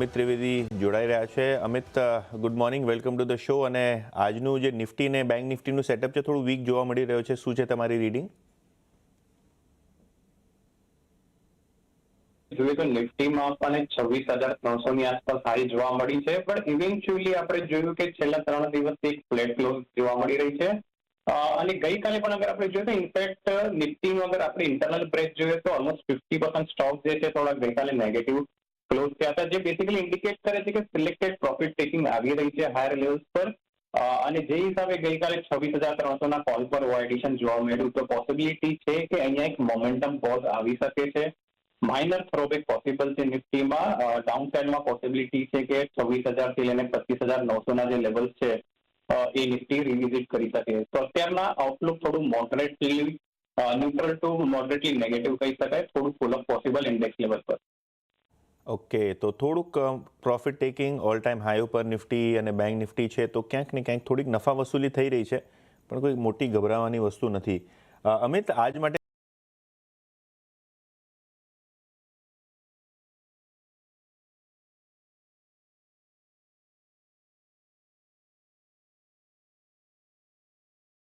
અમિત ત્રિવેદી જોડાઈ રહ્યા છે। Amit, good morning, welcome to the show. અને આજનું જે નિફ્ટી ને બેંક નિફ્ટીનું સેટઅપ છે થોડું વીક જોવા મળી રહ્યો છે, શું છે તમારી રીડિંગ? જોઈએ તો નિફ્ટીમાં પણ 26,300 ની આસપાસ હાઈ જોવા મળી છે, પણ ઇવેન્ચ્યુઅલી આપણે જોયું કે છેલ્લા 3 દિવસથી એક ફ્લેટ ક્લોઝ જોવા મળી રહી છે। અને ગઈકાલે પણ અગર આપણે જોઈએ તો ઇનફેક્ટ નિફ્ટીનો અગર આપણે ઇન્ટરનલ બ્રેક જોઈએ તો ઓલમોસ્ટ 50% સ્ટોક જે છે થોડા ગઈકાલે નેગેટિવ ક્લોઝ થયા હતા, જે બેસિકલી ઇન્ડિકેટ કરે છે કે સિલેક્ટેડ પ્રોફિટ ટેકિંગ આવી રહી છે હાયર લેવલ્સ પર। અને જે હિસાબે ગઈકાલે 26,300 ના કોલ પર એડિશન જોવા મળ્યું, તો પોસિબિલિટી છે કે અહીંયા એક મોમેન્ટમ પોઝ આવી શકે છે। માઇનર થ્રોબેક પોસિબલ છે નિફ્ટીમાં। ડાઉન સાઇડમાં પોસિબિલિટી છે કે 26,000 થી લઈને 25,900 ના જે લેવલ્સ છે એ નિફ્ટી રિવિઝિટ કરી શકે। તો અત્યારના આઉટલુક થોડું મોડરેટલી ન્યુટ્રલ ટુ મોડરેટલી નેગેટિવ કહી શકાય, થોડું fall up possible index level પર। ઓકે, તો થોડુંક profit taking all time high ઉપર નિફ્ટી અને બેંક નિફ્ટી છે, તો ક્યાંક ને ક્યાંક થોડીક નફા વસૂલી થઈ રહી છે, પણ કોઈ મોટી ગભરાવાની વસ્તુ નથી। અમિત, આજ માટે